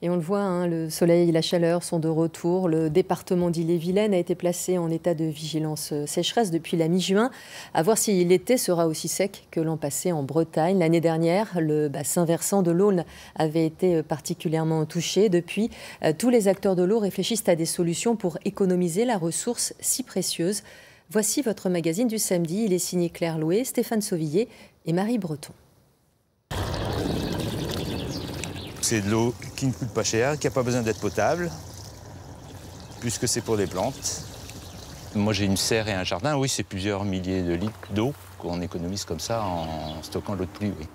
Et on le voit, hein, le soleil et la chaleur sont de retour. Le département d'Ille-et-Vilaine a été placé en état de vigilance sécheresse depuis la mi-juin. À voir si l'été sera aussi sec que l'an passé en Bretagne. L'année dernière, le bassin versant de l'Aulne avait été particulièrement touché. Depuis, tous les acteurs de l'eau réfléchissent à des solutions pour économiser la ressource si précieuse. Voici votre magazine du samedi. Il est signé Claire Loué, Stéphane Sauvillier et Marie Breton. C'est de l'eau qui ne coûte pas cher, qui n'a pas besoin d'être potable, puisque c'est pour des plantes. Moi j'ai une serre et un jardin, oui, c'est plusieurs milliers de litres d'eau qu'on économise comme ça en stockant l'eau de pluie. Oui.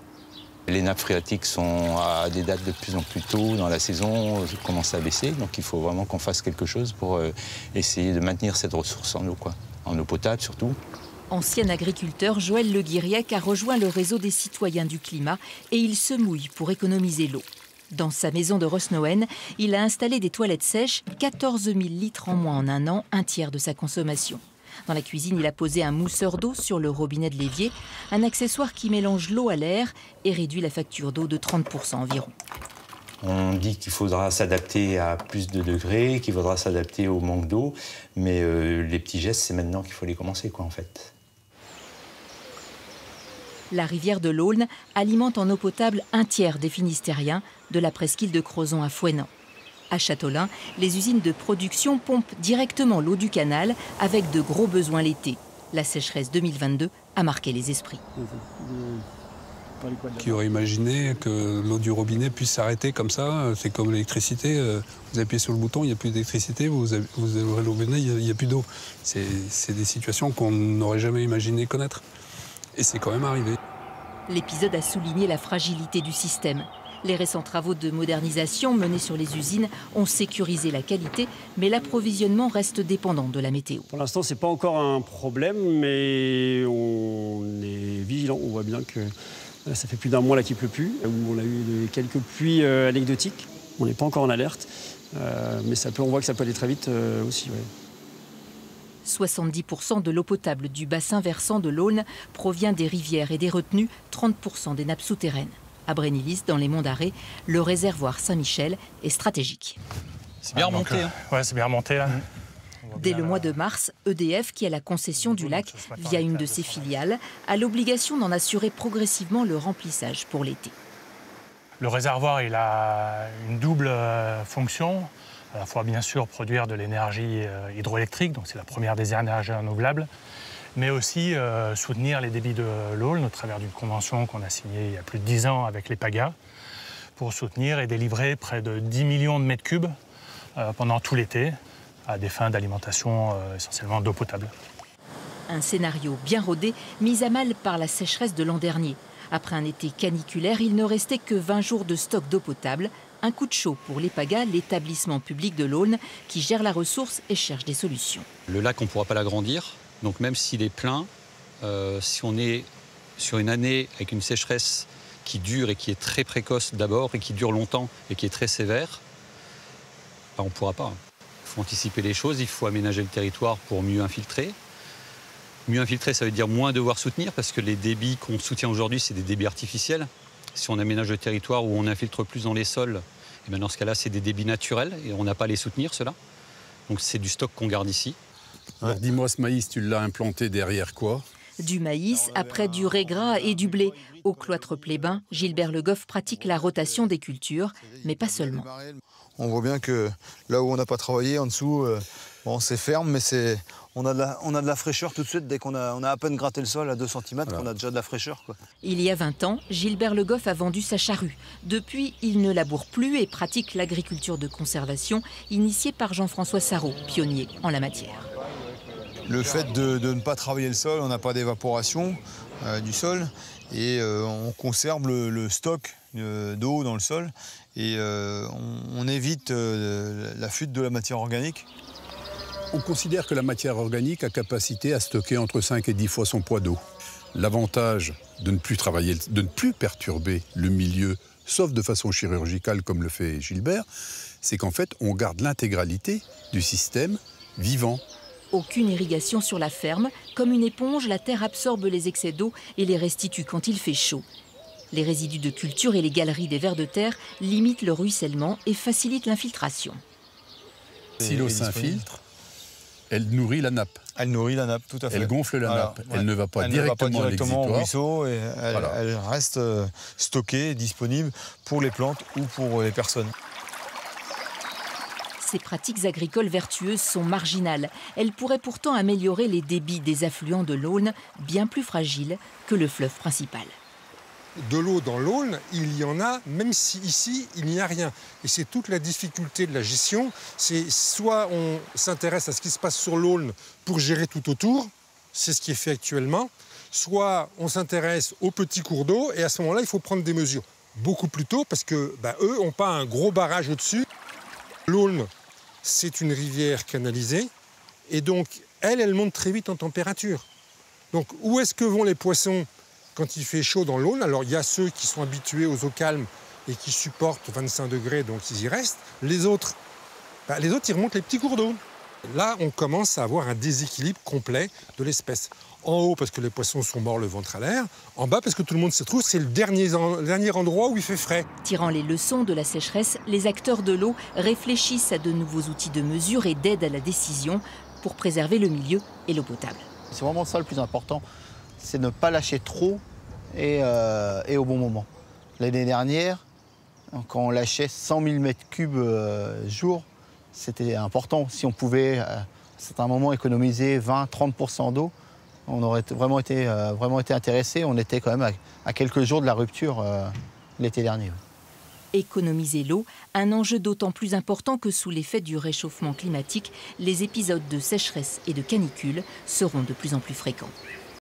Les nappes phréatiques sont à des dates de plus en plus tôt dans la saison, commencent à baisser, donc il faut vraiment qu'on fasse quelque chose pour essayer de maintenir cette ressource en eau, quoi. En eau potable surtout. Ancien agriculteur, Joël Le Guiriec a rejoint le réseau des citoyens du climat et il se mouille pour économiser l'eau. Dans sa maison de Rosnowen, il a installé des toilettes sèches, 14 000 litres en moins en un an, un tiers de sa consommation. Dans la cuisine, il a posé un mousseur d'eau sur le robinet de l'évier, un accessoire qui mélange l'eau à l'air et réduit la facture d'eau de 30% environ. On dit qu'il faudra s'adapter à plus de degrés, qu'il faudra s'adapter au manque d'eau, mais les petits gestes, c'est maintenant qu'il faut les commencer, quoi, en fait. La rivière de l'Aulne alimente en eau potable un tiers des Finistériens, de la presqu'île de Crozon à Fouesnant. À Châteaulin, les usines de production pompent directement l'eau du canal avec de gros besoins l'été. La sécheresse 2022 a marqué les esprits. Qui aurait imaginé que l'eau du robinet puisse s'arrêter comme ça? C'est comme l'électricité. Vous appuyez sur le bouton, il n'y a plus d'électricité. Vous ouvrez le robinet, il n'y a plus d'eau. C'est des situations qu'on n'aurait jamais imaginé connaître. Et c'est quand même arrivé. L'épisode a souligné la fragilité du système. Les récents travaux de modernisation menés sur les usines ont sécurisé la qualité, mais l'approvisionnement reste dépendant de la météo. Pour l'instant, ce n'est pas encore un problème, mais on est vigilant. On voit bien que ça fait plus d'un mois là qu'il ne pleut plus, où on a eu quelques pluies anecdotiques. On n'est pas encore en alerte, mais on voit que ça peut aller très vite aussi. Ouais. 70% de l'eau potable du bassin versant de l'Aulne provient des rivières et des retenues, 30% des nappes souterraines. À Brénilis, dans les Monts d'Arrée, le réservoir Saint-Michel est stratégique. C'est bien remonté. Ouais, c'est bien remonté là. Dès le mois de mars, EDF, qui a la concession du lac via une de ses filiales, a l'obligation d'en assurer progressivement le remplissage pour l'été. Le réservoir, il a une double fonction. À la fois, bien sûr, produire de l'énergie hydroélectrique, donc c'est la première des énergies renouvelables, mais aussi soutenir les débits de l'Aulne au travers d'une convention qu'on a signée il y a plus de 10 ans avec les PAGA pour soutenir et délivrer près de 10 millions de mètres cubes pendant tout l'été à des fins d'alimentation essentiellement d'eau potable. Un scénario bien rodé, mis à mal par la sécheresse de l'an dernier. Après un été caniculaire, il ne restait que 20 jours de stock d'eau potable. Un coup de chaud pour l'EPAGA, l'établissement public de l'Aulne, qui gère la ressource et cherche des solutions. Le lac, on ne pourra pas l'agrandir. Donc même s'il est plein, si on est sur une année avec une sécheresse qui dure et qui est très précoce d'abord et qui dure longtemps et qui est très sévère, on ne pourra pas. Il faut anticiper les choses, il faut aménager le territoire pour mieux infiltrer. Mieux infiltrer, ça veut dire moins devoir soutenir parce que les débits qu'on soutient aujourd'hui, c'est des débits artificiels. Si on aménage le territoire où on infiltre plus dans les sols, et bien dans ce cas-là, c'est des débits naturels et on n'a pas à les soutenir, ceux-là. Donc c'est du stock qu'on garde ici. Alors dis-moi, ce maïs, tu l'as implanté derrière quoi? Du maïs, après du raisin et du blé. Au cloître Plébin, Gilbert Le Goff pratique la rotation des cultures, mais pas seulement. On voit bien que là où on n'a pas travaillé, en dessous, bon, c'est ferme, mais on a de la fraîcheur tout de suite. Dès qu'on a à peine gratté le sol à 2 cm, voilà. On a déjà de la fraîcheur, quoi. Il y a 20 ans, Gilbert Le Goff a vendu sa charrue. Depuis, il ne laboure plus et pratique l'agriculture de conservation, initiée par Jean-François Sarraut, pionnier en la matière. Le fait de ne pas travailler le sol, on n'a pas d'évaporation du sol et on conserve le stock d'eau dans le sol et on évite la fuite de la matière organique. On considère que la matière organique a capacité à stocker entre 5 et 10 fois son poids d'eau. L'avantage de ne plus travailler, de ne plus perturber le milieu, sauf de façon chirurgicale comme le fait Gilbert, c'est qu'en fait on garde l'intégralité du système vivant. Aucune irrigation sur la ferme. Comme une éponge, la terre absorbe les excès d'eau et les restitue quand il fait chaud. Les résidus de culture et les galeries des vers de terre limitent le ruissellement et facilitent l'infiltration. Si l'eau s'infiltre, elle nourrit la nappe. Elle nourrit la nappe, tout à fait. Elle gonfle la nappe. Ouais. Elle ne va pas directement à l'exutoire. au ruisseau et elle reste stockée, disponible pour les plantes ou pour les personnes. Ces pratiques agricoles vertueuses sont marginales. Elles pourraient pourtant améliorer les débits des affluents de l'Aulne, bien plus fragiles que le fleuve principal. De l'eau dans l'Aulne, il y en a, même si ici, il n'y a rien. Et c'est toute la difficulté de la gestion. C'est soit on s'intéresse à ce qui se passe sur l'Aulne pour gérer tout autour, c'est ce qui est fait actuellement, soit on s'intéresse aux petits cours d'eau, et à ce moment-là, il faut prendre des mesures beaucoup plus tôt, parce que eux n'ont pas un gros barrage au-dessus. L'Aulne, c'est une rivière canalisée, et donc, elle monte très vite en température. Donc, où est-ce que vont les poissons quand il fait chaud dans l'Aulne? Alors, il y a ceux qui sont habitués aux eaux calmes et qui supportent 25 degrés, donc ils y restent. Les autres, ils remontent les petits cours d'eau. Là, on commence à avoir un déséquilibre complet de l'espèce. En haut, parce que les poissons sont morts le ventre à l'air. En bas, parce que tout le monde se trouve, c'est le dernier endroit où il fait frais. Tirant les leçons de la sécheresse, les acteurs de l'eau réfléchissent à de nouveaux outils de mesure et d'aide à la décision pour préserver le milieu et l'eau potable. C'est vraiment ça le plus important, c'est ne pas lâcher trop et au bon moment. L'année dernière, quand on lâchait 100 000 m3 jour, c'était important. Si on pouvait, à certains moments, économiser 20-30% d'eau, on aurait vraiment été intéressé. On était quand même à quelques jours de la rupture l'été dernier. Économiser l'eau, un enjeu d'autant plus important que sous l'effet du réchauffement climatique, les épisodes de sécheresse et de canicule seront de plus en plus fréquents.